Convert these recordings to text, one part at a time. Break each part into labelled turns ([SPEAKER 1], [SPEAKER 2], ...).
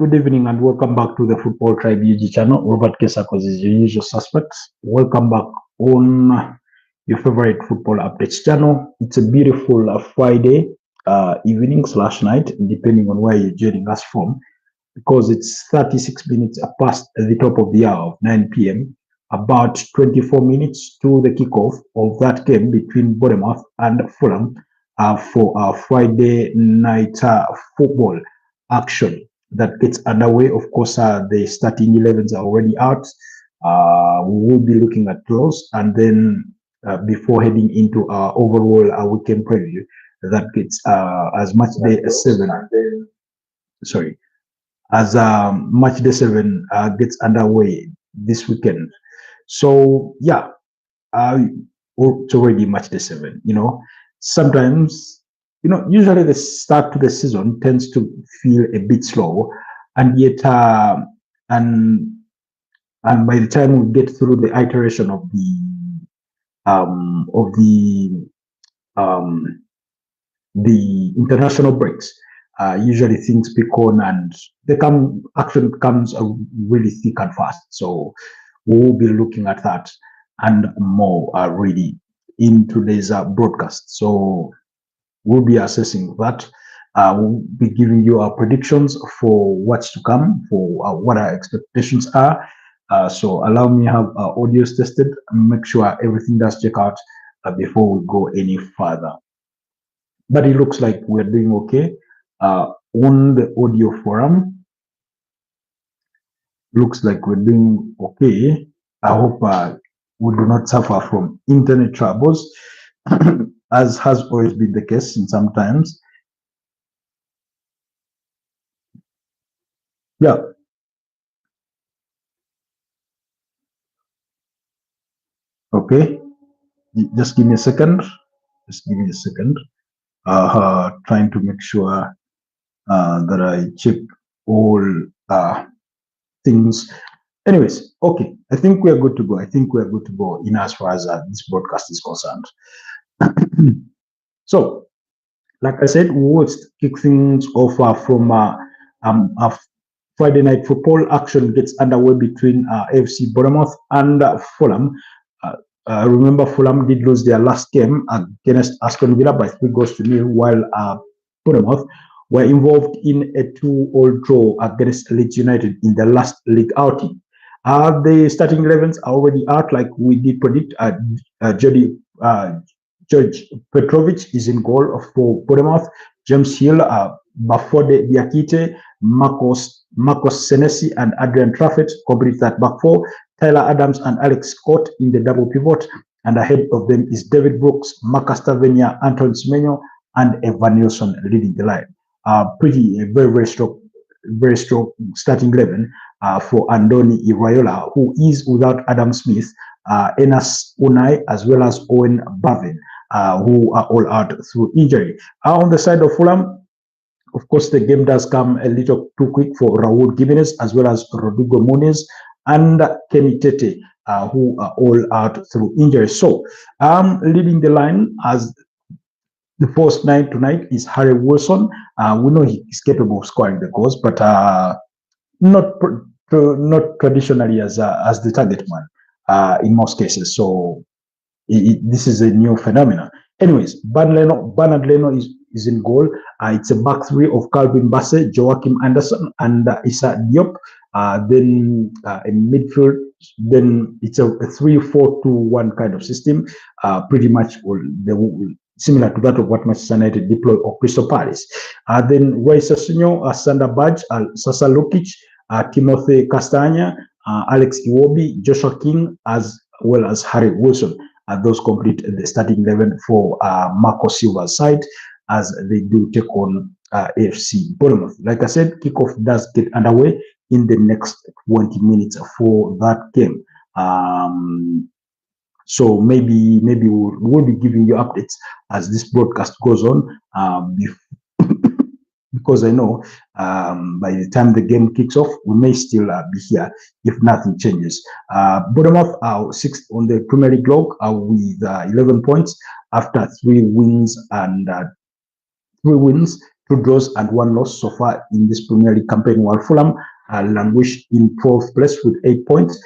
[SPEAKER 1] good evening and welcome back to the Football Tribe UG channel. Robert Kesakos is your usual suspect. Welcome back on your favorite football updates channel. It's a beautiful Friday evening / night, depending on where you're joining us from, because it's 36 minutes past the top of the hour of 9 p.m. About 24 minutes to the kickoff of that game between Bournemouth and Fulham for our Friday night football action that gets underway. Of course, the starting 11s are already out. We will be looking at those, and then before heading into our overall weekend preview, that gets as match day 7. Sorry, as match day 7 gets underway this weekend. So yeah, it's already match day 7. Sometimes usually the start to the season tends to feel a bit slow, and yet and by the time we get through the iteration of the international breaks, usually things pick on and action comes really thick and fast. So we will be looking at that and more really in today's broadcast. So we'll be assessing that. We'll be giving you our predictions for what's to come, for what our expectations are. So allow me to have our audios tested and make sure everything does check out before we go any further. But it looks like we're doing okay on the audio forum. Looks like we're doing okay. I hope we do not suffer from internet troubles, as has always been the case in some times. Yeah. Okay. Just give me a second. Trying to make sure that I check all things. Anyways, okay. I think we are good to go. In as far as this broadcast is concerned. So, like I said, we'll kick things off from Friday night football action gets underway between FC Bournemouth and Fulham. Remember, Fulham did lose their last game against Aston Villa by 3-0, while Bournemouth were involved in a 2-2 draw against Leeds United in the last league outing. The starting 11s are already out, like we did predict. George Petrovic is in goal for Bournemouth. James Hill, Bafode Diakite, Marcos Senesi, and Adrian Trafford complete that back four. Tyler Adams and Alex Scott in the double pivot, and ahead of them is David Brooks, Marcus Tavernier, Anton Semenyo, and Evan Nilsson leading the line. Very strong starting 11 for Andoni Iraola, who is without Adam Smith, Enas Unai, as well as Owen Bavin, who are all out through injury. On the side of Fulham, of course, the game does come a little too quick for Raul Jimenez, as well as Rodrigo Muniz and Kenny Tete, who are all out through injury. So, leading the line as the first 9 tonight is Harry Wilson. We know he is capable of scoring the goals, but not traditionally as the target man in most cases. So this is a new phenomenon. Anyways, Bernard Leno is in goal. It's a back three of Calvin Bassey, Joachim Anderson, and Issa Diop. Then in midfield, then it's a 3-4-2-1 kind of system, pretty much similar to that of what Manchester United deploy or Crystal Palace. Then Roy Sassuolo, Sander Badge, Sasa Lukic, Timothy Castagna, Alex Iwobi, Joshua King, as well as Harry Wilson. Those complete the starting 11 for Marco Silva's side as they do take on AFC Bournemouth. Like I said, kickoff does get underway in the next 20 minutes for that game. So maybe we'll be giving you updates as this broadcast goes on, because I know by the time the game kicks off, we may still be here if nothing changes. Bournemouth are sixth on the Premier League log with 11 points after 3 wins, 2 draws and 1 loss so far in this Premier League campaign, while Fulham languish in 12th place with 8 points,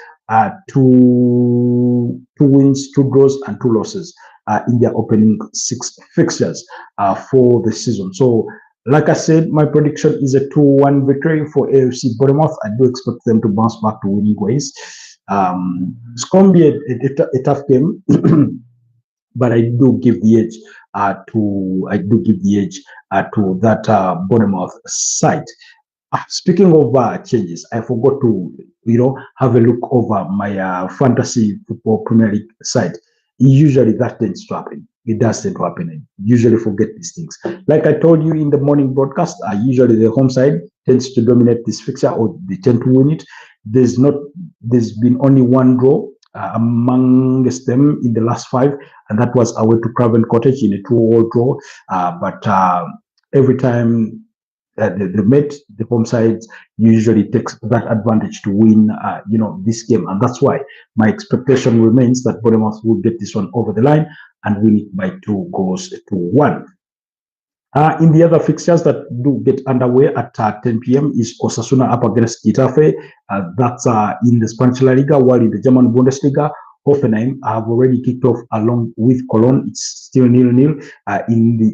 [SPEAKER 1] two wins, 2 draws, and 2 losses in their opening 6 fixtures for the season. So, like I said, my prediction is a 2-1 victory for AFC Bournemouth. I do expect them to bounce back to winning ways. It's going to be a tough game, but I do give the edge to that Bournemouth side. Speaking of changes, I forgot to have a look over my fantasy football Premier League side. Usually that tends to happen. It does tend to happen. I usually forget these things. Like I told you in the morning broadcast, usually the home side tends to dominate this fixture, or they tend to win it. There's been only 1 draw amongst them in the last 5, and that was away to Craven Cottage in a 2-2 draw. But every time the home side usually takes that advantage to win, this game, and that's why my expectation remains that Bournemouth will get this one over the line and win it by 2-1. In the other fixtures that do get underway at 10 p.m. is Osasuna up against Getafe. That's in the Spanish La Liga, while in the German Bundesliga, Hoffenheim have already kicked off along with Cologne. It's still 0-0 in the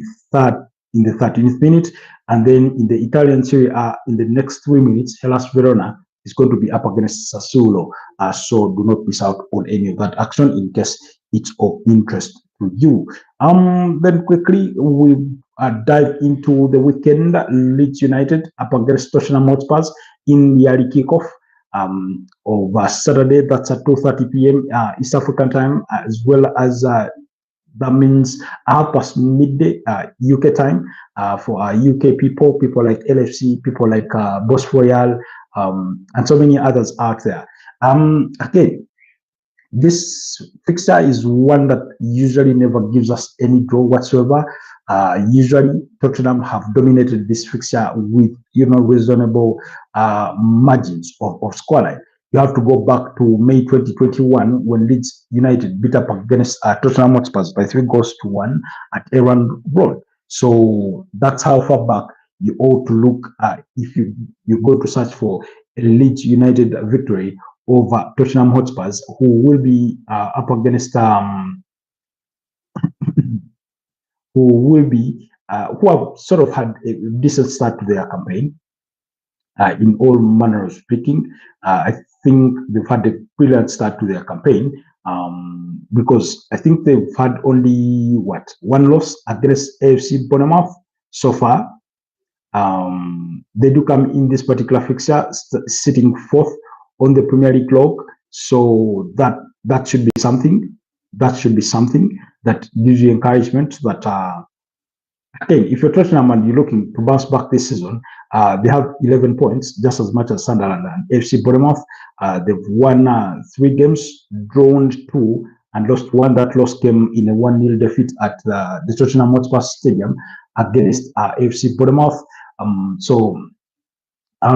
[SPEAKER 1] 13th minute. And then in the Italian Serie A, in the next 3 minutes, Hellas Verona is going to be up against Sassuolo. So do not miss out on any of that action in case it's of interest to you. Then quickly, we dive into the weekend. Leeds United up against Tottenham Hotspur in the early kickoff of Saturday. That's at 2:30 p.m. East African time, as well as that means past midday UK time for our UK people like LFC, people like Boss Royal, and so many others out there. Again, this fixture is one that usually never gives us any draw whatsoever. Usually, Tottenham have dominated this fixture with reasonable margins of scoreline. You have to go back to May 2021 when Leeds United beat up against Tottenham Hotspur by 3-1 at Aaron Road. So that's how far back you ought to look if you go to search for a Leeds United victory over Tottenham Hotspurs, who will be up against who have sort of had a decent start to their campaign. In all manner of speaking, I think they've had a brilliant start to their campaign because I think they've had only 1 loss against AFC Bournemouth so far. They do come in this particular fixture sitting 4th on the Premier League log, so that should be something. That should be something that gives you encouragement that. Again, if you're Tottenham and you're looking to bounce back this season, they have 11 points, just as much as Sunderland and FC Bournemouth. They've won 3 games, drawn 2, and lost 1. That loss came in a 1-0 defeat at the Tottenham Hotspur Stadium against FC Bournemouth.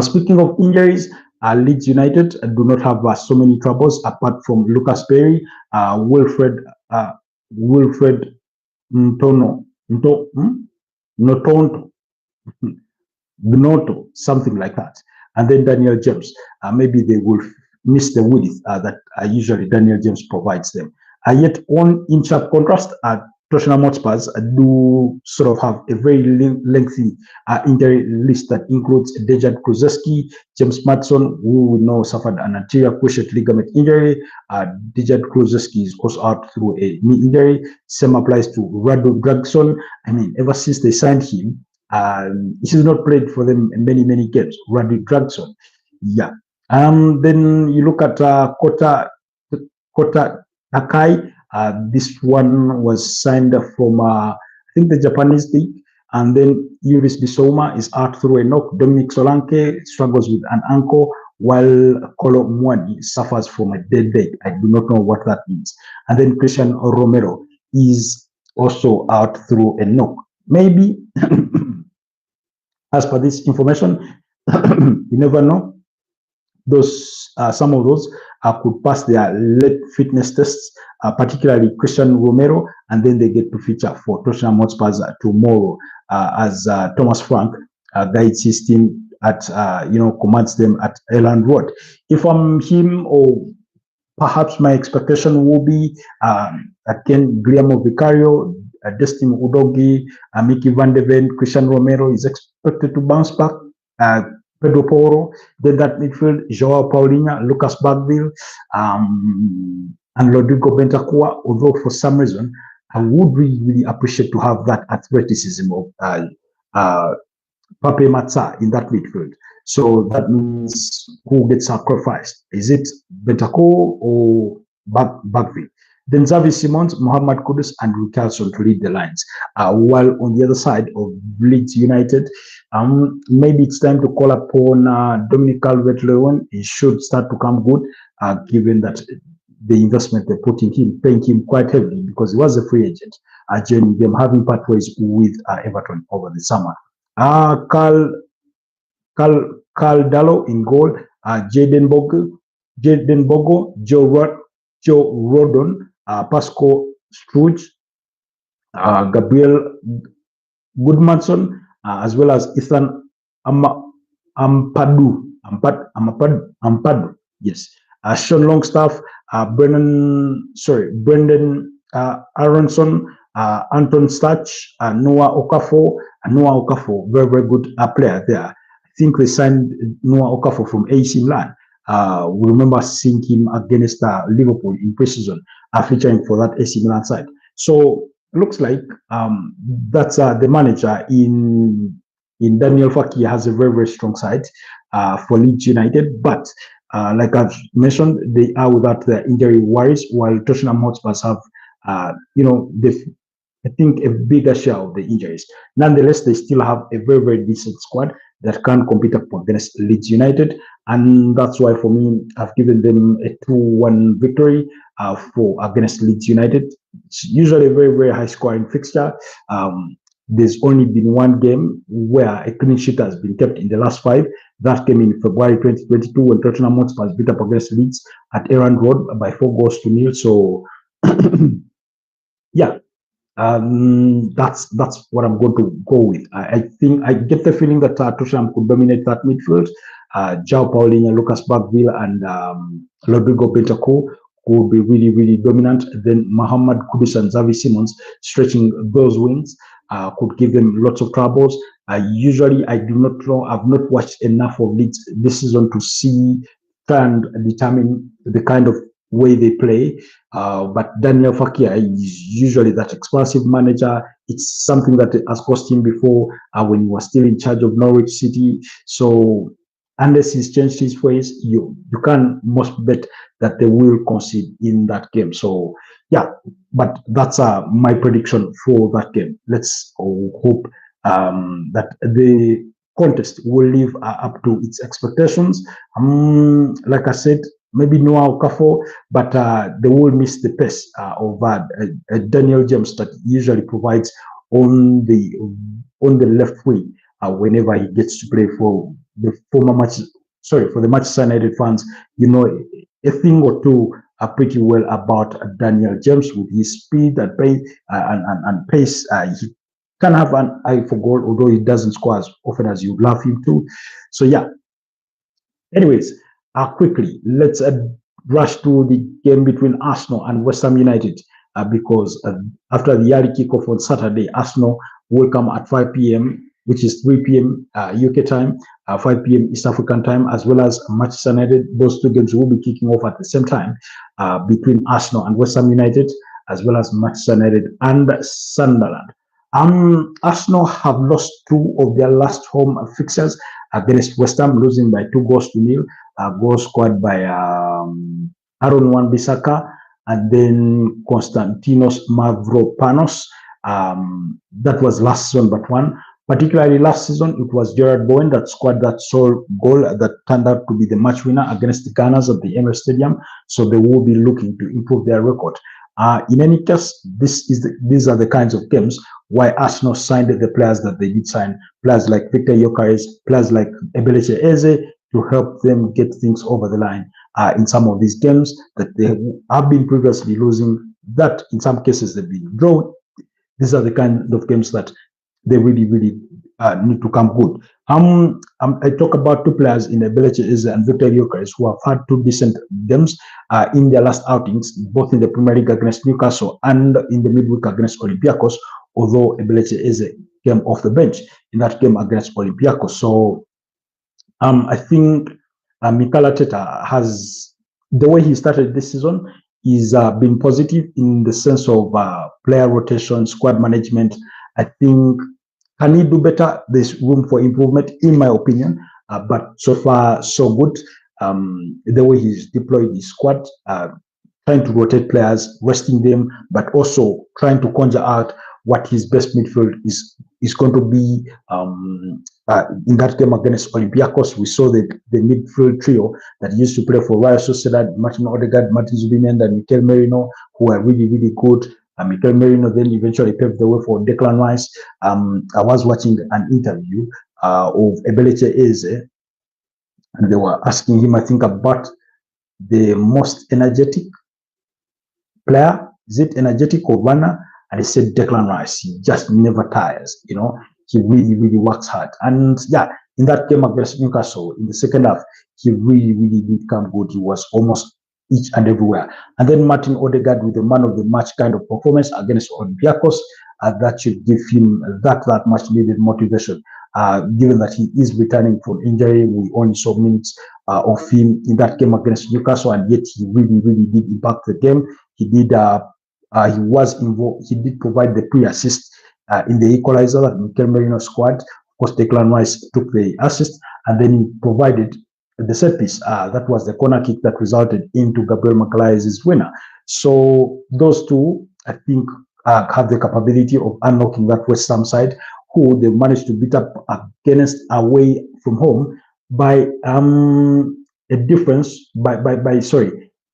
[SPEAKER 1] Speaking of injuries, Leeds United do not have so many troubles apart from Lucas Perry, Wilfred Noto, something like that. And then Daniel James. Maybe they will miss the width that usually Daniel James provides them. Yet in sharp contrast, Tottenham Hotspurs do sort of have a very lengthy injury list that includes Dejan Kulusevski, James Maddison, who we know suffered an anterior cruciate ligament injury. Dejan Kulusevski is also out through a knee injury. Same applies to Radu Dragsson. I mean, ever since they signed him, he has not played for them in many games. Radu Dragsson, yeah. Then you look at Kota Takai. This one was signed from, I think, the Japanese league. And then Yuris Bissouma is out through a knock. Dominic Solanke struggles with an ankle, while Kolo Muani suffers from a dead leg. I do not know what that means. And then Christian Romero is also out through a knock. Maybe, as per this information, you never know. Some of those could pass their late fitness tests, particularly Christian Romero, and then they get to feature for Tottenham Hotspurs tomorrow as Thomas Frank guides his team at, commands them at Elland Road. If I'm him, or perhaps my expectation will be again Guillermo Vicario, Destin Udogi, Mickey Van de Ven, Christian Romero is expected to bounce back. Pedro Porro, then that midfield, Joao Paulinho, Lucas Bagville, and Rodrigo Bentancur. Although for some reason, I would really appreciate to have that athleticism of Pape Matza in that midfield. So that means who gets sacrificed? Is it Bentancur or Bagville? Then Xavi Simons, Mohamed Kudus, and Richarlison to lead the lines. While on the other side of Leeds United, maybe it's time to call upon Dominic Calvert-Lewin. He should start to come good, given that the investment they put in him, paying him quite heavily because he was a free agent, joining them, having pathways with Everton over the summer. Carl Dallo in goal, Jaden Bogo, Joe Rodon, Pascal Struge, Gabriel Goodmanson, as well as Ethan Ampadu. Yes. Sean Longstaff, Brendan Aronson, Anton Stach, Noah Okafor, very, very good player there. I think they signed Noah Okafor from AC Milan. We remember seeing him against Liverpool in preseason, featuring for that AC Milan side. So looks like that's the manager in Daniel Faki has a very, very strong side for Leeds United, but like I've mentioned, they are without their injury worries, while Tottenham Hotspurs have, I think a bigger share of the injuries. Nonetheless, they still have a very, very decent squad that can compete up against Leeds United. And that's why, for me, I've given them a 2-1 victory for against Leeds United. It's usually a very, very high scoring fixture. There's only been one game where a clean sheet has been kept in the last 5. That came in February 2022 when Tottenham Hotspur beat up against Leeds at Elland Road by 4-0. So, yeah. That's what I'm going to go with. I think I get the feeling that Tottenham could dominate that midfield. Joao Paulinho, Lucas Bagville, and Rodrigo Bentancur could be really, really dominant. Then Mohamed Kudus and Xavi Simons stretching those wings could give them lots of troubles. Usually, I do not know. I've not watched enough of Leeds this season to see and determine the kind of way they play. But Daniel Faki is usually that explosive manager. It's something that has cost him before when he was still in charge of Norwich City. So unless he's changed his ways, you can most bet that they will concede in that game. So yeah, but that's my prediction for that game. Let's hope that the contest will live up to its expectations. Like I said, maybe Noah Okafor, but they will miss the pace of Daniel James that usually provides on the left wing whenever he gets to play for the for the Manchester United fans. You know, a thing or two are pretty well about Daniel James with his speed and pace. He can have an eye for goal, although he doesn't score as often as you'd love him to. So yeah. Anyways, quickly, let's rush to the game between Arsenal and West Ham United because after the early kickoff on Saturday, Arsenal will come at 5 p.m., which is 3 p.m. UK time, 5 p.m. East African time, as well as Manchester United. Those two games will be kicking off at the same time between Arsenal and West Ham United, as well as Manchester United and Sunderland. Arsenal have lost 2 of their last home fixtures against West Ham, losing by 2-0. Goals scored by Aaron Wan-Bissaka and then Konstantinos Mavropanos. That was last season, but one. Particularly last season, it was Gerard Bowen that scored that sole goal that turned out to be the match winner against the Gunners at the Emirates Stadium. So they will be looking to improve their record. In any case, these are the kinds of games why Arsenal signed the players that they did sign, players like Victor Gyökeres, players like Eberechi Eze, to help them get things over the line. in some of these games that they have been previously losing, that in some cases they've been drawn. These are the kind of games that they really need to come good. I talk about two players in Ebelechi Eze and Victor Gyökeres who have had two decent games in their last outings, both in the Premier League against Newcastle and in the midweek against Olympiacos, although Ebelechi Eze came off the bench in that game against Olympiacos. So I think Mikel Arteta has, the way he started this season is been positive in the sense of player rotation, squad management. I think, can he do better? There's room for improvement, in my opinion. But so far, so good. The way he's deployed his squad, trying to rotate players, resting them, but also trying to conjure out what his best midfield is going to be. In that game against Olympiacos, we saw the midfield trio that used to play for Real Sociedad: Martin Odegaard, Martin Zubimendi, and Mikel Merino, who are really good. Mikel Merino then eventually paved the way for Declan Rice. I was watching an interview of Ebelechi Eze, and they were asking him, I think, about the most energetic player. Is it energetic or runner? And he said Declan Rice. He just never tires, you know. He really works hard. And yeah, in that game against Newcastle, in the second half, he really did come good. He was almost each and everywhere. And then Martin Odegaard with the man of the match kind of performance against Olympiacos, that should give him that much needed motivation. Given that he is returning from injury, we only saw minutes of him in that game against Newcastle, and yet he really did impact the game. He did. He was involved. He did provide the pre-assist in the equalizer that Mikel Merino scored. Of course, Declan Rice took the assist, and then he provided the set piece. That was the corner kick that resulted into Gabriel Magalhaes' winner. So those two, I think, have the capability of unlocking that West Ham side, who they managed to beat up against away from home by a difference by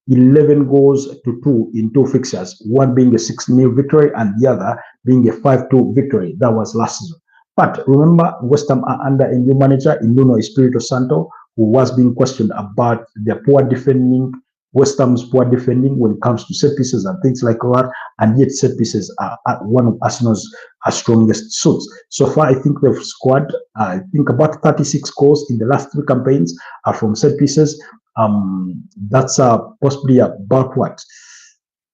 [SPEAKER 1] 11 goals to 2 in two fixtures, one being a 6-0 victory and the other being a 5-2 victory. That was last season. But remember, West Ham are under a new manager, Nuno Espirito Santo, who was being questioned about their poor defending, West Ham's poor defending when it comes to set pieces and things like that. And yet set pieces are one of Arsenal's strongest suits. So far, I think they've scored, I think, about 36 goals in the last 3 campaigns are from set pieces. That's possibly about what?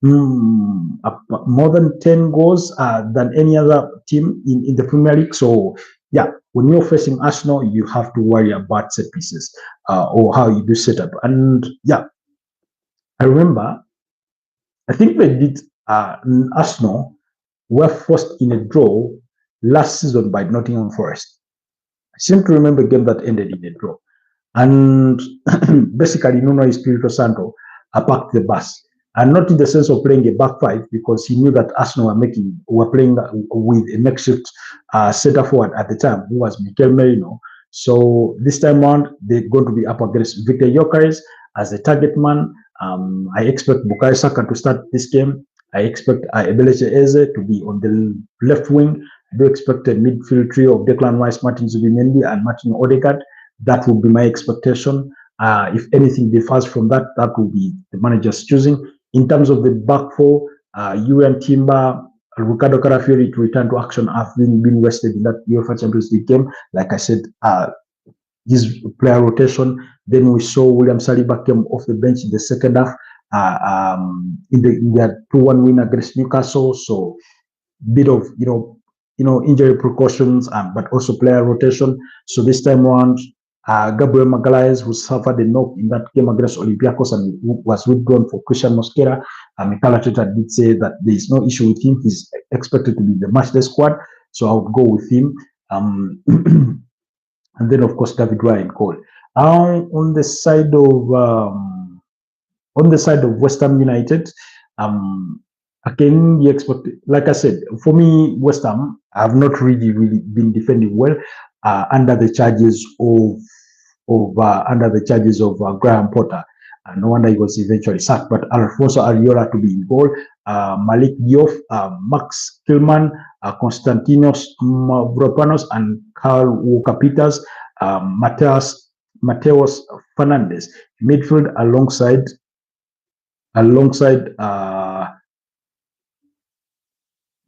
[SPEAKER 1] More than 10 goals than any other team in the Premier League. So yeah, when you're facing Arsenal, you have to worry about set pieces or how you do setup. And yeah, I remember, I think they did, Arsenal were forced in a draw last season by Nottingham Forest. I seem to remember a game that ended in a draw. And basically, Nuno Espirito Santo parked the bus. And not in the sense of playing a back 5, because he knew that Arsenal were playing with a makeshift centre forward at the time, who was Mikel Merino. So this time around, they're going to be up against Victor Gyökeres as a target man. I expect Bukayo Saka to start this game. I expect Ebelechi Eze to be on the left wing. I do expect a midfield trio of Declan Rice, Martin Zubimendi, and Martin Odegaard. That would be my expectation. If anything differs from that, that will be the manager's choosing. In terms of the back 4, Julian Timber, Ricardo Carafiori to return to action after being rested in that UEFA Champions League game. Like I said, his player rotation. Then we saw William Saliba came off the bench in the second half in their 2-1 win against Newcastle. So bit of injury precautions, but also player rotation. So this time around, Gabriel Magalhaes, who suffered a knock in that game against Olympiacos and was withdrawn for Christian Mosquera. Mikel Arteta did say that there is no issue with him. He's expected to be in the matchday squad, so I would go with him. And then, of course, David Ryan goal. On the side of West Ham United, again, like I said, for me, West Ham have not really been defending well under the charges of Graham Potter. No wonder he was eventually sacked. But Alfonso Areola to be in goal, Malik Diouf, Max Kilman, Konstantinos Mavropanos, and Carl Walker-Peters, Mateus Mateus Fernandes. Midfield alongside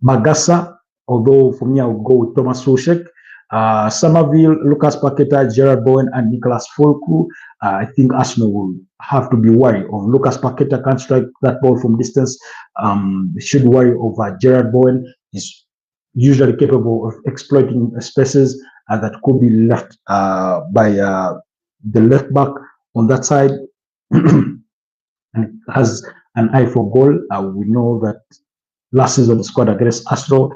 [SPEAKER 1] Magassa, although for me, I'll go with Thomas Soucek. Somerville, Lucas Paqueta, Gerard Bowen, and Nicolas Fulku. I think Arsenal will have to be worried of Lucas Paqueta. Can't strike that ball from distance. They should worry over Gerard Bowen. He's usually capable of exploiting spaces that could be left by the left back on that side. And has an eye for goal. We know that last season he scored against Arsenal.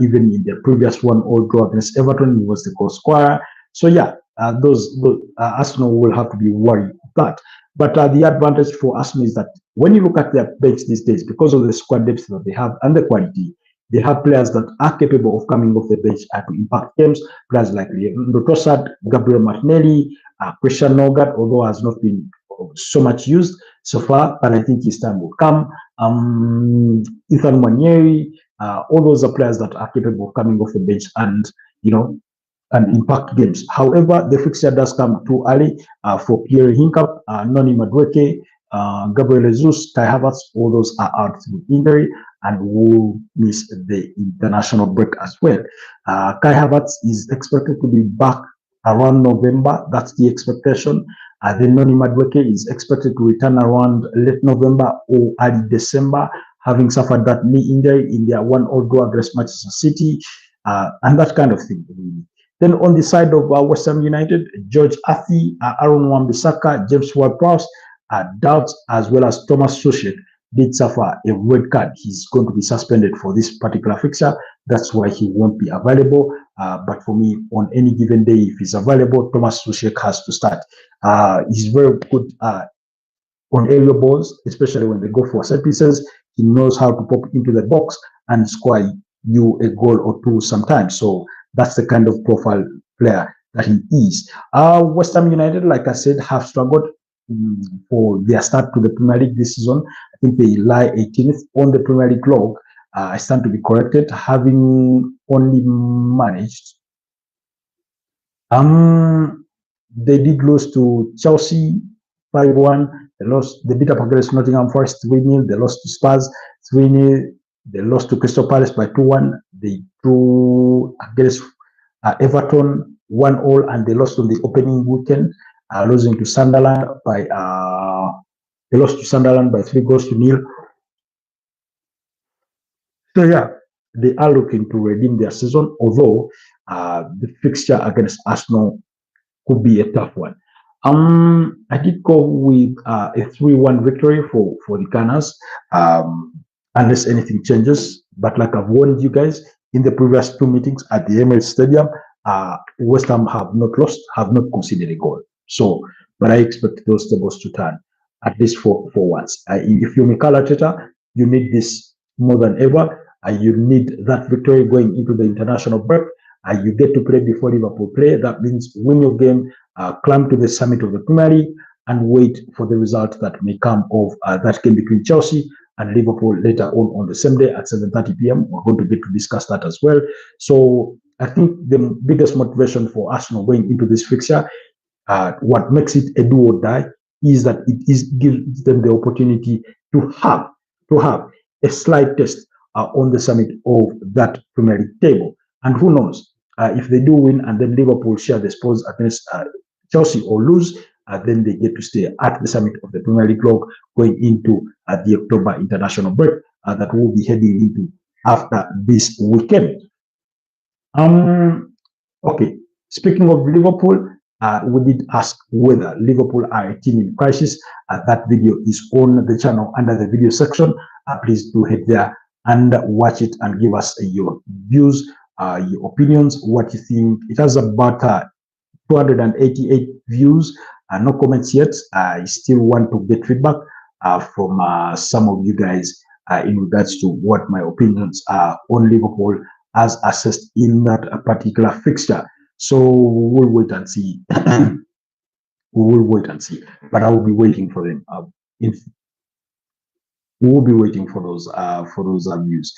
[SPEAKER 1] Even in the previous one, all draw against Everton, he was the goal scorer. So yeah, those Arsenal will have to be worried of that. But the advantage for Arsenal is that when you look at their bench these days, because of the squad depth that they have and the quality, they have players that are capable of coming off the bench to impact games. Players like Leandro Trossard, Gabriel Martinelli, Christian Nogard, although has not been so much used so far, but I think his time will come. Ethan Mwanyeri, all those are players that are capable of coming off the bench and impact games. However, the fixture does come too early for Pierre Hinkap, Noni Madueke, Gabriel Jesus, Kai Havertz. All those are out with injury and will miss the international break as well. Kai Havertz is expected to be back around November. That's the expectation. Then Noni Madueke is expected to return around late November or early December, having suffered that knee injury in their 1-1 draw against Manchester City, and that kind of thing. Really. Then on the side of West Ham United, George Athi, Aaron Wan-Bissaka, James Ward-Prowse, Doubts, as well as Thomas Soucek did suffer a red card. He's going to be suspended for this particular fixture. That's why he won't be available. But for me, on any given day, if he's available, Thomas Soucek has to start. He's very good on aerial balls, especially when they go for set pieces. He knows how to pop into the box and score you a goal or two sometimes. So that's the kind of profile player that he is. West Ham United, like I said, have struggled for their start to the Premier League this season. I think they lie 18th on the Premier League log. I stand to be corrected, having only managed. They did lose to Chelsea 5-1. They beat up against Nottingham Forest 3-0. They lost to Spurs 3-0. They lost to Crystal Palace by 2-1. They drew against Everton 1-1, and they lost on the opening weekend, losing to Sunderland by 3-0. So yeah, they are looking to redeem their season, although the fixture against Arsenal could be a tough one. I did go with a 3-1 victory for the Gunners, unless anything changes. But like I've warned you guys in the previous two meetings at the Emirates Stadium, West Ham have not lost, have not conceded a goal. So, but I expect those tables to turn at least for once. If you're Mikel Arteta, you need this more than ever. You need that victory going into the international break. You get to play before Liverpool play. That means win your game, climb to the summit of the Premier League, and wait for the result that may come of that game between Chelsea and Liverpool later on the same day at 7:30 p.m. We're going to get to discuss that as well. So I think the biggest motivation for Arsenal going into this fixture, what makes it a do or die, is that it gives them the opportunity to have a slight test on the summit of that Premier League table. And who knows, if they do win and then Liverpool share the spoils against Chelsea or lose, then they get to stay at the summit of the Premier League log going into the October international break that we'll be heading into after this weekend. Okay, speaking of Liverpool, we did ask whether Liverpool are a team in crisis. That video is on the channel under the video section. Please do head there and watch it and give us your views, your opinions, what you think. It has about 288 views, no comments yet. I still want to get feedback from some of you guys in regards to what my opinions are on Liverpool as assessed in that particular fixture. So we'll wait and see. We will wait and see, but I will be waiting for them. We will be waiting for those views.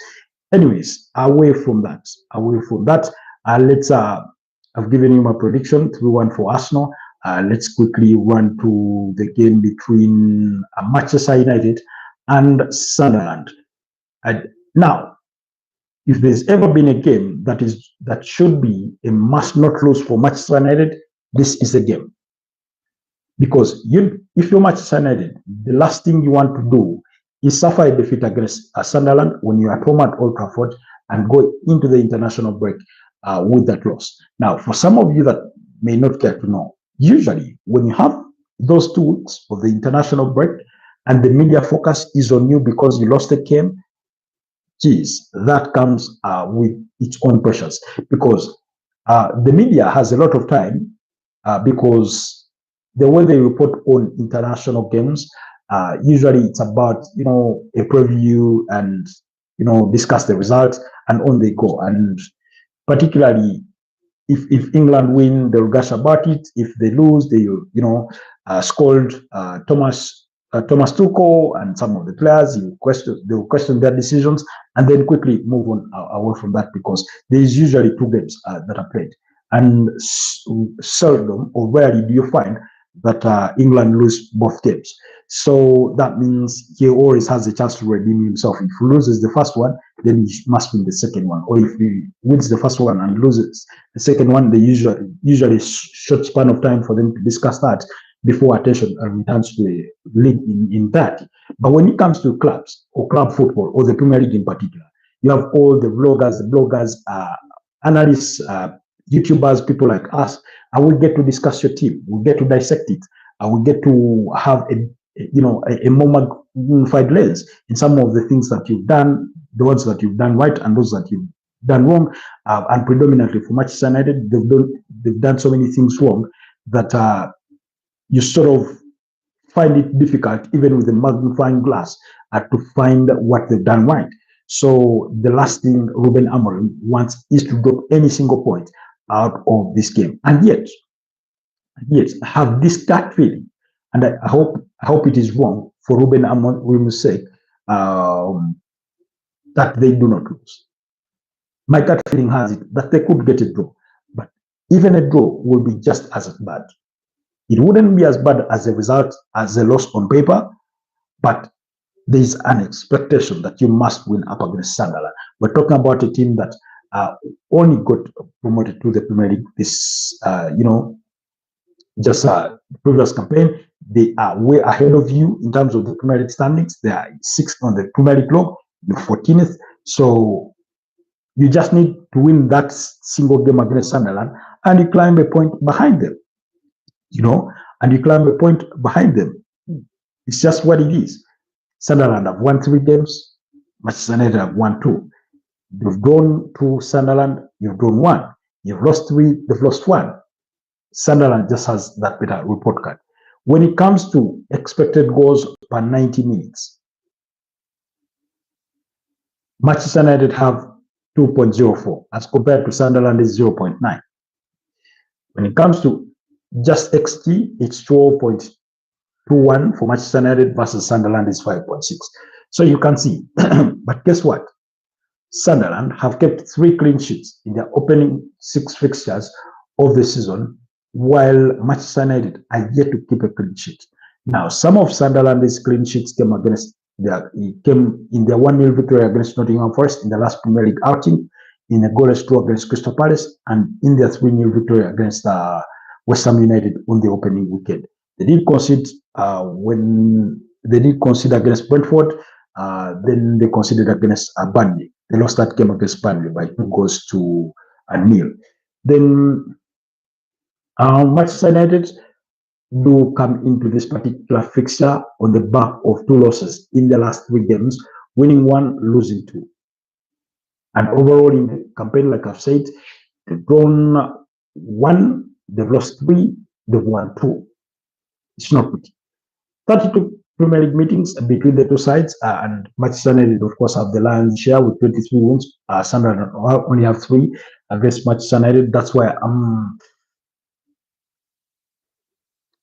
[SPEAKER 1] Anyways, away from that, let's. I've given you my prediction 3-1 for Arsenal. Let's quickly run to the game between Manchester United and Sunderland. Now, if there's ever been a game that should be a must not lose for Manchester United, this is a game. Because if you're Manchester United, the last thing you want to do is suffer a defeat against Sunderland when you're at home at Old Trafford and go into the international break with that loss. Now, for some of you that may not care to know, usually when you have those 2 weeks of the international break and the media focus is on you because you lost the game, geez, that comes with its own pressures, because the media has a lot of time because the way they report on international games, usually it's about, a preview and, discuss the results and on they go. And particularly if England win, they'll gush about it. If they lose, they scold Thomas Tuchel and some of the players. They'll question their decisions and then quickly move on away from that, because there is usually 2 games that are played, and seldom or rarely do you find that England lose both games. So that means he always has a chance to redeem himself. If he loses the first one, then he must win the second one. Or if he wins the first one and loses the second one, they usually short span of time for them to discuss that before attention returns to the league in that. But when it comes to clubs or club football or the Premier League in particular, you have all the bloggers, analysts, YouTubers, people like us, and we get to discuss your team. We get to dissect it. We get to have a more magnified lens in some of the things that you've done, the ones that you've done right and those that you've done wrong. And predominantly for Manchester United, they've done so many things wrong that you sort of find it difficult, even with a magnifying glass, to find what they've done right. So the last thing Ruben Amorim wants is to drop any single point out of this game. And yet, I have this gut feeling, and I hope it is wrong for Ruben Amorim's sake, that they do not lose. My gut feeling has it that they could get a draw, but even a draw will be just as bad. It wouldn't be as bad as a result, as a loss on paper, but there is an expectation that you must win up against Sunderland. We're talking about a team that only got promoted to the Premier League this, previous campaign. They are way ahead of you in terms of the Premier League standings. They are 6th on the Premier League log, you're 14th. So you just need to win that single game against Sunderland, and you climb a point behind them. And you climb a point behind them. It's just what it is. Sunderland have won 3 games. Manchester United have won 2. You've drawn to Sunderland, you've drawn 1. You've lost 3, they've lost 1. Sunderland just has that better report card. When it comes to expected goals per 90 minutes, Manchester United have 2.04 as compared to Sunderland is 0.9. When it comes to just XG, it's 12.21 for Manchester United versus Sunderland is 5.6. So you can see, but guess what? Sunderland have kept 3 clean sheets in their opening 6 fixtures of the season, while Manchester United are yet to keep a clean sheet. Now, some of Sunderland's clean sheets came in their 1-0 victory against Nottingham Forest in the last Premier League outing, in a goalless draw against Crystal Palace, and in their 3-0 victory against West Ham United on the opening weekend. They did concede against Brentford, then they conceded against Burnley. They lost that game against Burnley by 2-0. Then Manchester United do come into this particular fixture on the back of 2 losses in the last 3 games, winning 1, losing 2. And overall in the campaign, like I've said, they've drawn 1, they've lost 3, they've won 2. It's not good. 32 Premier League meetings between the 2 sides, and Manchester United, of course, have the lion's share with 23 wins. Sunderland only have 3 against Manchester United. That's why I'm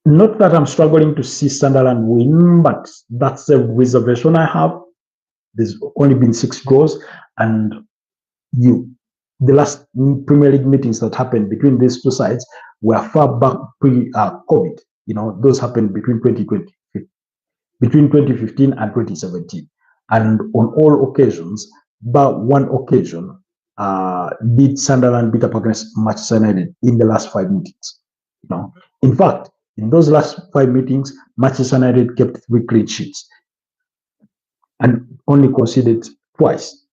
[SPEAKER 1] not that I'm struggling to see Sunderland win, but that's a reservation I have. There's only been 6 draws, and the last Premier League meetings that happened between these 2 sides were far back pre-COVID. Those happened between 2015 and 2017. And on all occasions, but one occasion, did Sunderland beat up against Manchester United in the last 5 meetings. In fact, in those last 5 meetings, Manchester United kept 3 clean sheets and only conceded twice.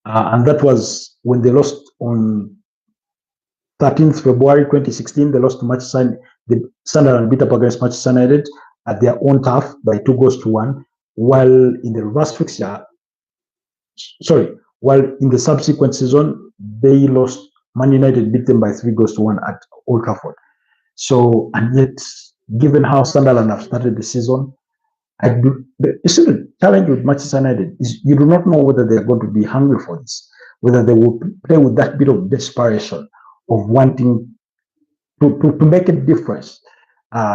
[SPEAKER 1] And that was when they lost on 13th February 2016. They lost to Manchester United. The Sunderland beat up against Manchester United at their own turf by 2-1, while in the reverse fixture, while in the subsequent season, they lost. Man United beat them by 3-1 at Old Trafford. So, and yet, given how Sunderland have started the season, the challenge with Manchester United is you do not know whether they're going to be hungry for this, whether they will play with that bit of desperation of wanting to make a difference.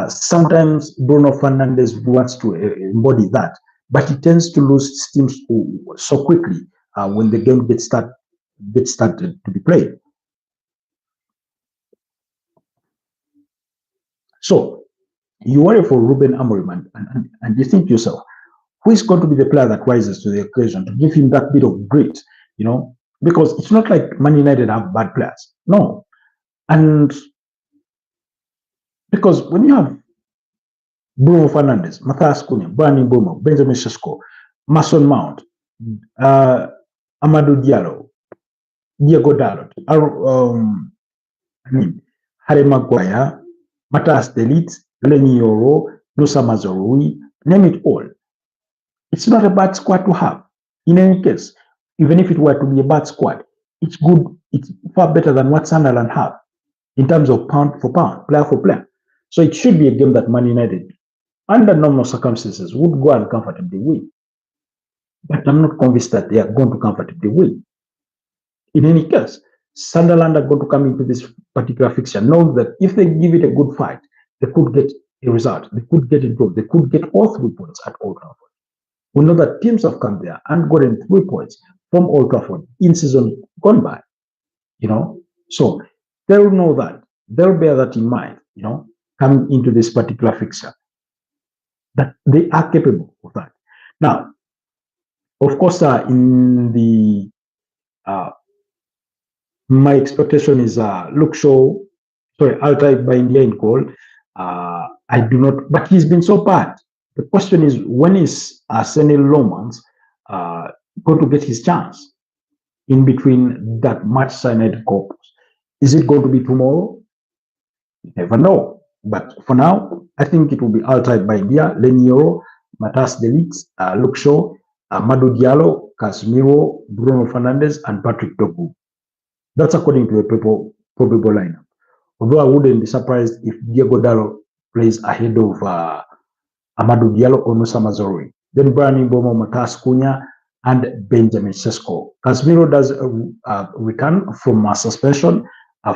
[SPEAKER 1] Sometimes Bruno Fernandes wants to embody that, but he tends to lose steam so quickly when the game gets started to be played. So you worry for Ruben Amorim, and you think to yourself, who is going to be the player that rises to the occasion to give him that bit of grit? Because it's not like Man United have bad players. No. And because when you have Bruno Fernandes, Matthias Cunha, Brandon Bomo, Benjamin Sesko, Mason Mount, Amadou Diallo, Diego Dalot, Harry Maguire, Matthias De Ligt, Lenny Yoro, Nusa Mazorui, name it all. It's not a bad squad to have. In any case, even if it were to be a bad squad, it's good. It's far better than what Sunderland have in terms of pound for pound, player for player. So it should be a game that Man United, under normal circumstances, would go and comfortably win. But I'm not convinced that they are going to comfortably win. In any case, Sunderland are going to come into this particular fixture knowing that if they give it a good fight, they could get a result. They could get a draw. They could get all 3 points at Old Trafford. We know that teams have come there and gotten 3 points from Old Trafford in season gone by. So they'll know that. They'll bear that in mind, coming into this particular fixture, that they are capable of that. Now, of course, in the my expectation is Luke Shaw, I'll try by India in goal. I do not, but he's been so bad. The question is, when is Arsenal Lomans going to get his chance in between that Manchester United corpus? Is it going to be tomorrow? You never know. But for now, I think it will be outright by India, Lenioro, Matthias De Ligt, Luke Shaw, Amadou Diallo, Casemiro, Bruno Fernandes, and Patrick Dogu. That's according to a probable lineup. Although I wouldn't be surprised if Diego Dalot plays ahead of Amadou Diallo or Nusa Mazorui. Then Brandon Bomo, Matthias Cunha, and Benjamin Sesko. Casemiro does return from suspension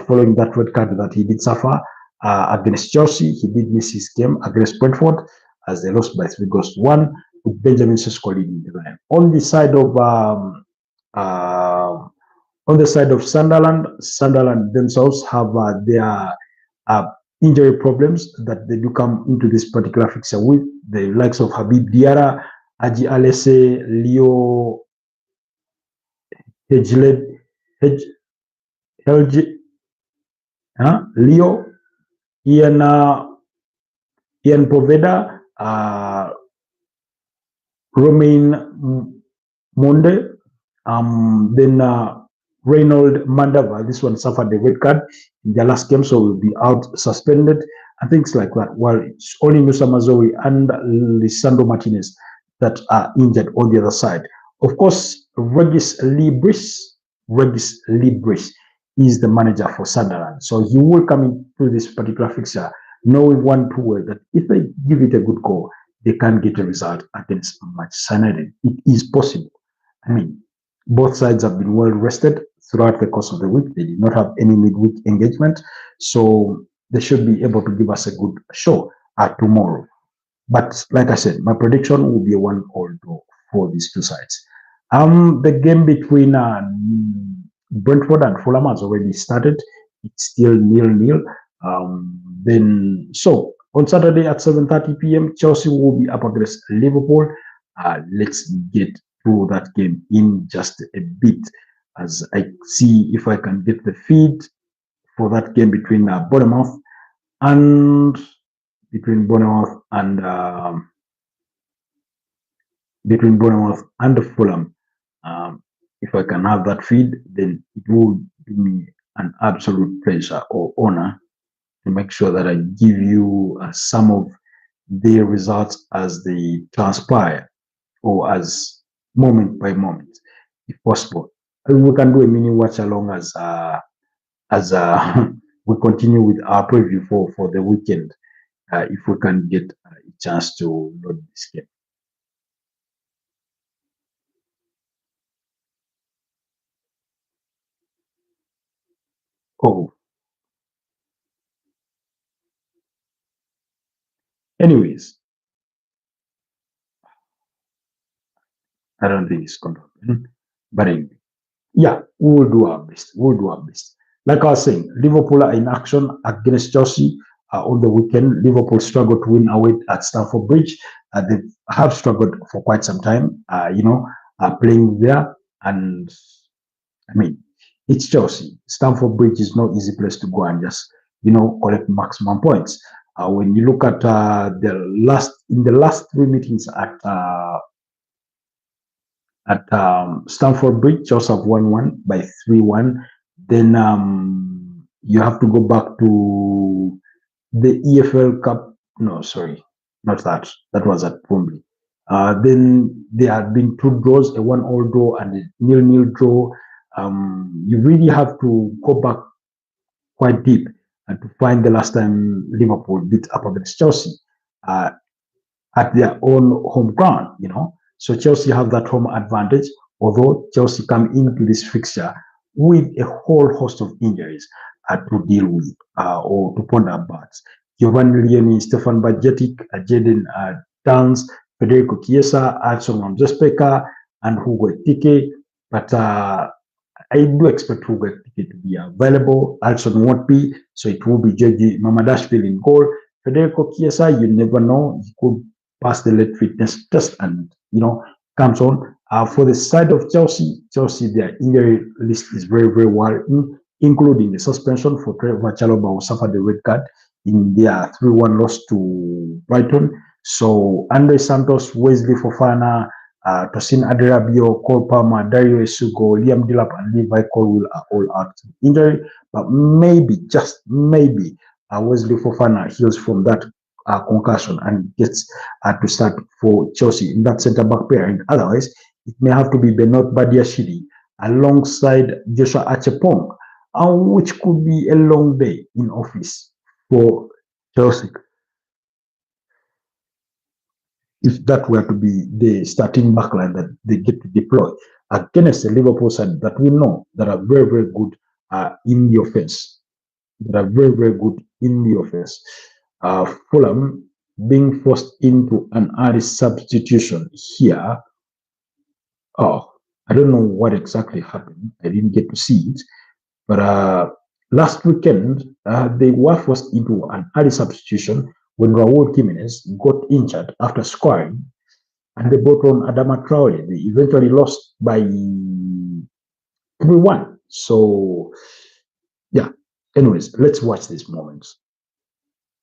[SPEAKER 1] following that red card that he did suffer against Chelsea. He did miss his game against Brentford as they lost by 3-1, with Benjamin Sesko leading the line. On the side of Sunderland themselves have their injury problems that they do come into this particular fixture with. The likes of Habib Diarra, Aji Alese, Leo Leo, Ian Poveda, Romain Monde, then Reynold Mandava. This one suffered the red card in their last game, so will be out suspended and things like that. While it's only Nusa Mazorui and Lisandro Martinez that are injured on the other side. Of course, Regis Libris is the manager for Sunderland. So he will come into this particular fixture knowing one too well that if they give it a good go, they can get a result against Manchester United. It is possible. I mean, both sides have been well rested throughout the course of the week. They did not have any midweek engagement. So they should be able to give us a good show tomorrow. But like I said, my prediction will be a 1-all draw for these two sides. The game between Brentford and Fulham has already started. It's still 0-0. Then, so on Saturday at 7:30 p.m., Chelsea will be up against Liverpool. Let's get through that game in just a bit as I see if I can get the feed for that game between Bournemouth and between Bournemouth and Fulham. If I can have that feed, then it will give me an absolute pleasure or honor to make sure that I give you some of the results as they transpire or as moment by moment, if possible. We can do a mini watch along as we continue with our preview for the weekend, if we can get a chance to load this game. Oh, anyways, I don't think it's going to happen. But anyway, yeah, we will do our best. We'll do our best. Like I was saying, Liverpool are in action against Chelsea on the weekend. Liverpool struggled to win away at Stamford Bridge. They have struggled for quite some time, playing there. And I mean, it's Chelsea. Stamford Bridge is no easy place to go and just, collect maximum points. When you look at the last three meetings at Stamford Bridge, Chelsea have won one by 3-1. Then you have to go back to the EFL Cup. No, sorry, not that. That was at Pumley. Then there have been two draws, a 1-all draw and a 0-0 draw. You really have to go back quite deep and to find the last time Liverpool beat up against Chelsea at their own home ground. So Chelsea have that home advantage, although Chelsea come into this fixture with a whole host of injuries to deal with or to ponder about. Giovanni Lieni, Stefan Bajcetic, Jaden Downs, Federico Chiesa, Adson Ramsespeka, and Hugo Tike. But I do expect Hugo Tike to be available. Adson won't be, so it will be Georgi Mamadashvili in goal. Federico Chiesa, you never know, he could pass the lead fitness test and comes on. For the side of Chelsea, their injury list is very, very well, including the suspension for Trevor Chalobah, who suffered the red card in their 3-1 loss to Brighton. So Andre Santos, Wesley Fofana, Tosin Aderabio, Cole Palmer, Dario Esugo, Liam Delap, and Levi Colwill are all out of injury. But maybe, just maybe, Wesley Fofana heals from that concussion and gets to start for Chelsea in that centre-back pair. And otherwise, it may have to be Benoit Badiashile alongside Joshua Achepong, which could be a long day in office for Chelsea if that were to be the starting backline that they get to deploy against the Liverpool side that we know that are very, very good in the offense. Fulham being forced into an early substitution here. Oh, I don't know what exactly happened. I didn't get to see it. But last weekend, they were forced into an early substitution when Raul Jimenez got injured after scoring, and they brought on Adama Traore. They eventually lost by 3-1. So, yeah. Anyways, let's watch these moments.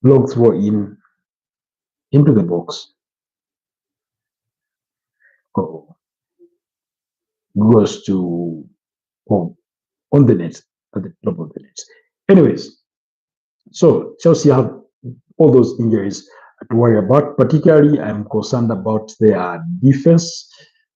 [SPEAKER 1] Long throw into the box. Goes to on the net, at the top of the net. Anyways, so Chelsea have all those injuries to worry about. Particularly, I'm concerned about their defense.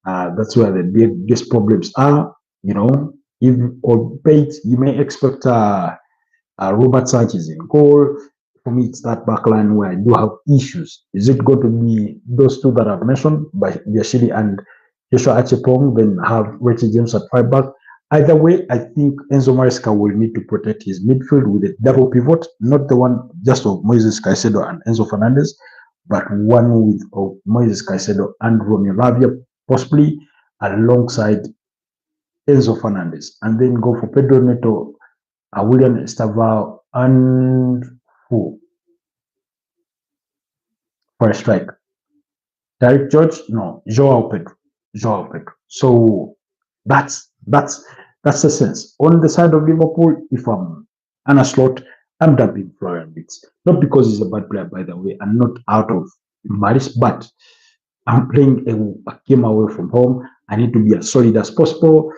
[SPEAKER 1] That's where the biggest problems are. If albeit you may expect Robert Sanchez in goal. For me, it's that backline where I do have issues. Is it going to be those two that I've mentioned, by Biashili and Joshua Achepong, then have Richie James at right back? Either way, I think Enzo Maresca will need to protect his midfield with a double pivot, not the one just of Moises Caicedo and Enzo Fernandez, but one with of Moises Caicedo and Romeo Lavia, possibly alongside Enzo Fernandez, and then go for Pedro Neto, William Estavao, And who for a strike? Derek George? No, Joao Pedro. Joao Pedro. So that's that's the sense. On the side of Liverpool, if I'm Anna Slot, I'm dumping Florian Wirtz. Not because he's a bad player, by the way, and not out of malice, but I'm playing a game away from home. I need to be as solid as possible.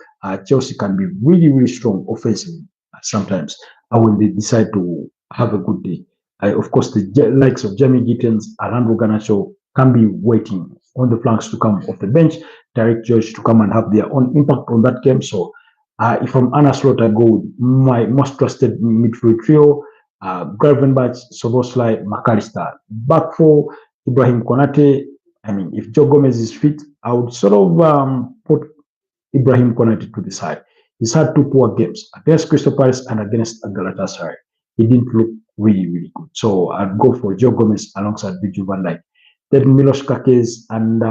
[SPEAKER 1] Chelsea can be really, really strong offensively sometimes when they decide to have a good day. Of course, the likes of Jamie Gittens, Alejandro Garnacho can be waiting on the flanks to come off the bench, direct George to come and have their own impact on that game. So if I'm Anna Slot, I go with my most trusted midfield trio, Gravenberch, Soboslai, McAllister. Back for Ibrahim Konate. I mean, if Joe Gomez is fit, I would sort of put Ibrahim Konate to the side. He's had two poor games against Crystal Palace and against Galatasaray. He didn't look really, really good. So I'd go for Joe Gomez alongside Virgil van Dijk. Then Milos Kakes and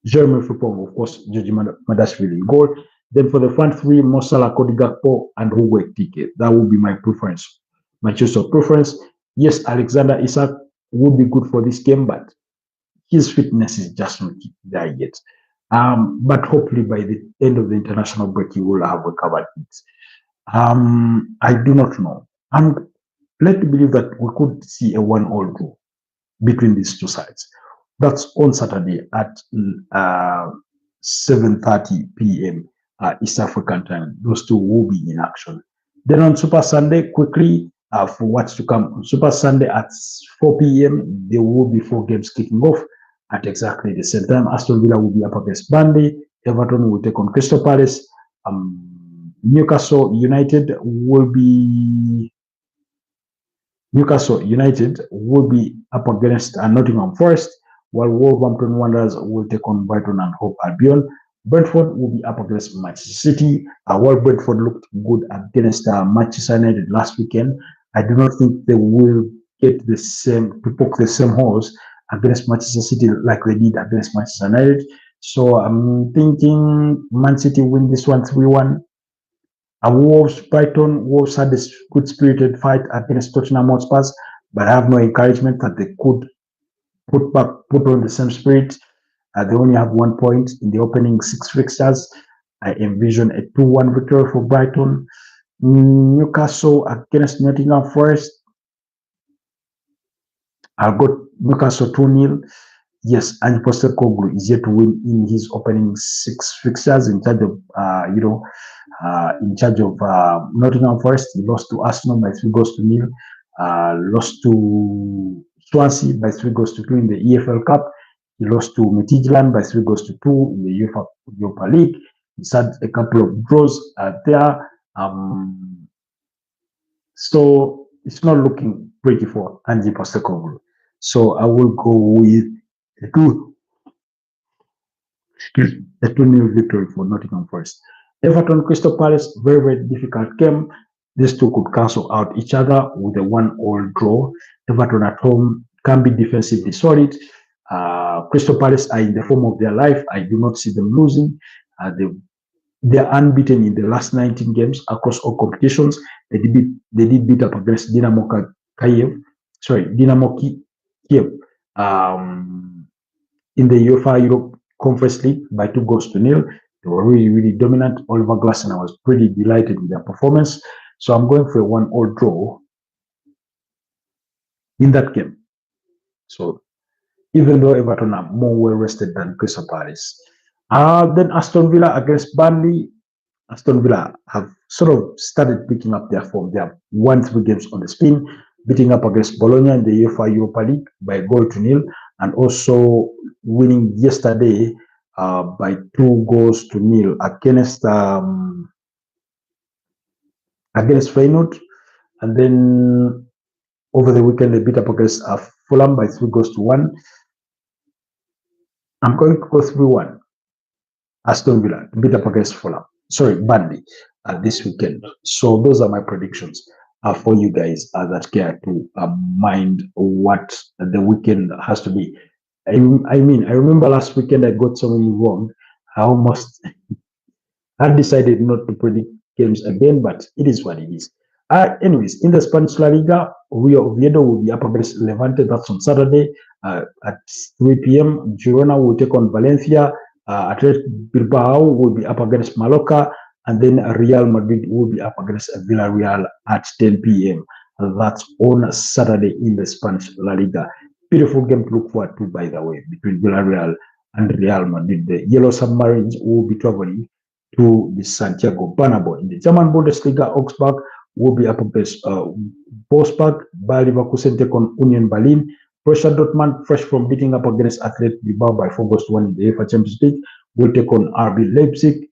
[SPEAKER 1] Jeremy Frimpong, of course, Georgi Madashvili in goal. Then for the front three, Mosala, Cody Gakpo, and Hugo Ekitike. That would be my preference, my choice of preference. Yes, Alexander Isak would be good for this game, but his fitness is just not there yet. But hopefully by the end of the international break, he will have recovered it. I do not know. I'm led to believe that we could see a 1-1 draw between these two sides. That's on Saturday at 7:30 p.m. East African time. Those two will be in action. Then on Super Sunday, quickly for what's to come on Super Sunday at 4 p.m., there will be 4 games kicking off at exactly the same time. Aston Villa will be up against Burnley. Everton will take on Crystal Palace. Newcastle United will be up against Nottingham Forest, while Wolverhampton Wanderers will take on Brighton and Hove Albion. Brentford will be up against Manchester City. While Brentford looked good against Manchester United last weekend, I do not think they will get the same to poke the same holes against Manchester City like they did against Manchester United. So I'm thinking Man City win this one 3-1. Wolves had a good spirited fight against Tottenham Hotspur, but I have no encouragement that they could put on the same spirit. They only have 1 point in the opening 6 fixtures. I envision a 2-1 victory for Brighton. Newcastle against Nottingham Forest. I've got Newcastle 2-0. Yes, Ange Postecoglou is yet to win in his opening 6 fixtures in charge of, Nottingham Forest. He lost to Arsenal by 3-0. Lost to Swansea by 3-2 in the EFL Cup. He lost to Midtjylland by 3-2 in the Europa League. He's had a couple of draws there. So it's not looking pretty for Ange Postecoglou. So I will go with a 2-0 victory for Nottingham Forest. Everton Crystal Palace, very, very difficult game. These two could cancel out each other with a 1-1 draw. Everton at home can be defensively solid. Crystal Palace are in the form of their life. I do not see them losing. They're unbeaten in the last 19 games across all competitions. They did beat up against Dynamo Kiev. In the UEFA Europe Conference League by 2-0. They were really, really dominant. Oliver Glasner was pretty delighted with their performance. So I'm going for a 1-1 draw in that game. So even though Everton are more well rested than Crystal Palace. Then Aston Villa against Burnley. Aston Villa have sort of started picking up their form. They have won 3 games on the spin, beating up against Bologna in the UEFA Europa League by 1-0, and also winning yesterday by 2-0 against Feyenoord. And then over the weekend, they beat up against Fulham by 3-1. I'm going to go 3-1. Aston Villa to beat up against Burnley this weekend. So those are my predictions for you guys that care to mind what the weekend has to be. I remember last weekend I got so many wrong. I almost had decided not to predict games again, but it is what it is. Anyways, in the Spanish La Liga, Rio Oviedo will be up against Levante. That's on Saturday at 3 p.m. Girona will take on Valencia. Athletic Bilbao will be up against Mallorca, and then Real Madrid will be up against Villarreal at 10 p.m. That's on Saturday in the Spanish La Liga. Beautiful game to look forward to, by the way, between Villarreal and Real Madrid. The Yellow Submarines will be traveling to the Santiago Bernabeu. In the German Bundesliga, Augsburg will be up against Wolfsburg. Bayer Leverkusen take on Union Berlin. Borussia Dortmund, fresh from beating up against Athletic Bilbao by 4 goals to 1 in the UEFA Champions League, will take on RB Leipzig.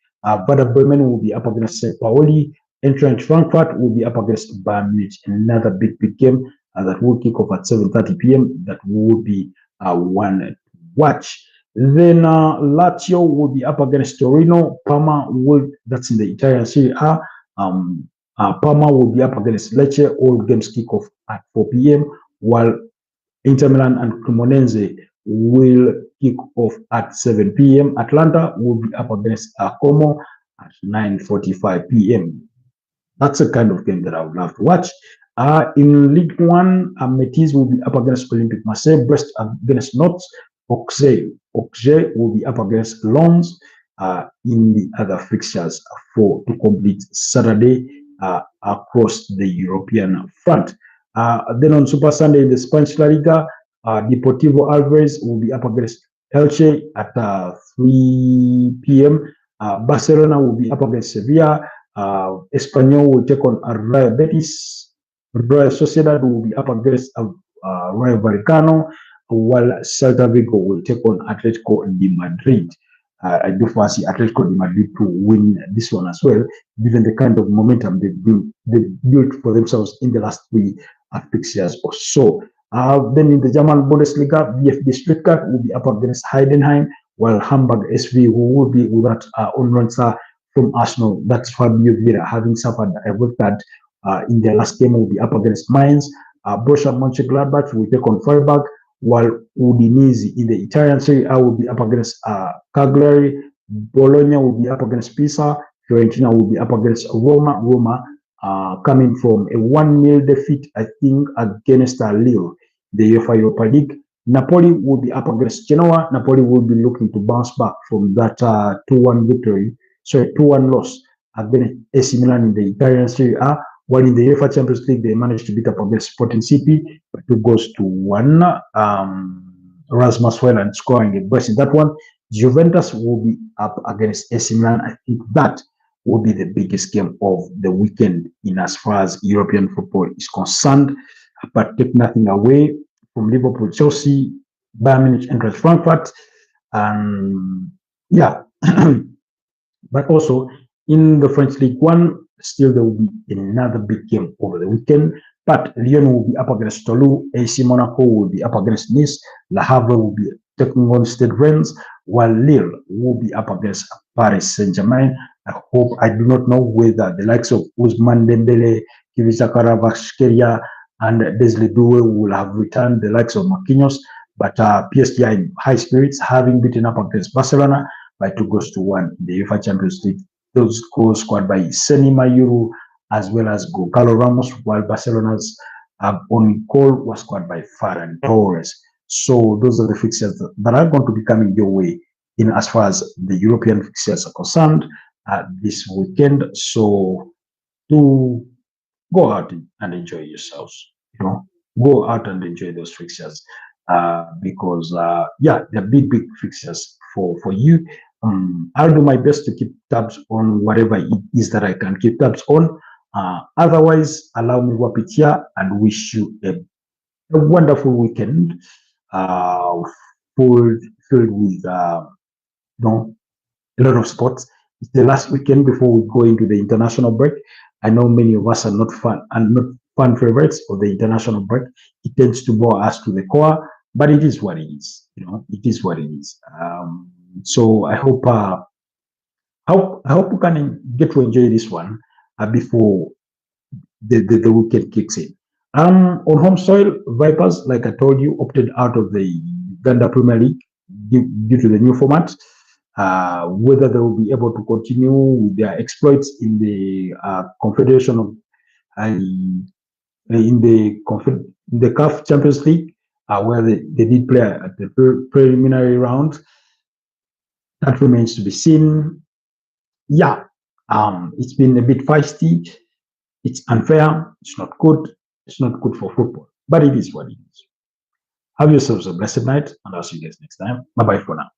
[SPEAKER 1] Werder Bremen will be up against St. Pauli. Eintracht Frankfurt will be up against Bayern Munich. Another big game that will kick off at 7:30 p.m. That will be one to watch. Then Lazio will be up against Torino. Parma will, that's in the Italian Serie A. Parma will be up against Lecce. All games kick off at 4 p.m. while Inter Milan and Cremonese will kick off at 7 p.m. Atlanta will be up against Como at 9:45 p.m. That's the kind of game that I would love to watch. In League One, Metis will be up against Olympic Marseille, Brest against Nantes, Auxerre will be up against Lens in the other fixtures to complete Saturday across the European front. Then on Super Sunday in the Spanish La Liga, Deportivo Alves will be up against Elche at 3 p.m. Barcelona will be up against Sevilla. Espanyol will take on Real Betis. Real Sociedad will be up against Rayo Vallecano, while Celta Vigo will take on Atletico de Madrid. I do fancy Atletico de Madrid to win this one as well, given the kind of momentum they've built for themselves in the last 3 fixtures or so. Then in the German Bundesliga, VfB Stuttgart will be up against Heidenheim, while Hamburg SV, who will be without Onronsa from Arsenal, that's Fabio Vieira, having suffered a red card in their last game, will be up against Mainz. Borussia Mönchengladbach will take on Freiburg, while Udinese in the Italian Serie A will be up against Cagliari. Bologna will be up against Pisa. Fiorentina will be up against Roma. Roma coming from a 1-0 defeat, I think, against Lille, the UEFA Europa League. Napoli will be up against Genoa. Napoli will be looking to bounce back from that 2-1 victory, 2-1 loss against AC Milan in the Italian Serie A. While in the UEFA Champions League, they managed to beat up against Sporting CP by 2 goals to 1. Rasmus Hojlund scoring a brace in that one. Juventus will be up against AC Milan. I think that will be the biggest game of the weekend in as far as European football is concerned. But take nothing away from Liverpool, Chelsea, Bayern Munich, Eintracht Frankfurt, and yeah. But also in the French League One, still there will be another big game over the weekend. But Lyon will be up against Toulouse, AC Monaco will be up against Nice, Le Havre will be taking on Stade Rennes, while Lille will be up against Paris Saint-Germain. I do not know whether the likes of Ousmane Dembele, Kivisa Kvaratskhelia, and Desli Doué will have returned, the likes of Marquinhos, but PSG are in high spirits, having beaten up against Barcelona by 2 goals to 1 in the UEFA Champions League. Those goals scored by Seni Mayuru as well as Gonzalo Ramos, while Barcelona's own goal was scored by Ferran Torres. So those are the fixtures that are going to be coming your way in as far as the European fixtures are concerned this weekend. So do go out and enjoy yourselves. Go out and enjoy those fixtures because they're big fixtures for you. I'll do my best to keep tabs on whatever it is that I can keep tabs on. Otherwise, allow me to wrap it here and wish you a wonderful weekend filled with a lot of sports. It's the last weekend before we go into the international break. I know many of us are not fan favorites of the international break. It tends to bore us to the core, but it is what it is. It is what it is. So I hope you can get to enjoy this one before the weekend kicks in. On home soil, Vipers, like I told you, opted out of the Uganda Premier League due to the new format. Whether they will be able to continue with their exploits in the Confederation of in the CAF Champions League, where they did play at the preliminary round. That remains to be seen. Yeah, it's been a bit feisty. It's unfair. It's not good. It's not good for football, but it is what it is. Have yourselves a blessed night, and I'll see you guys next time. Bye bye for now.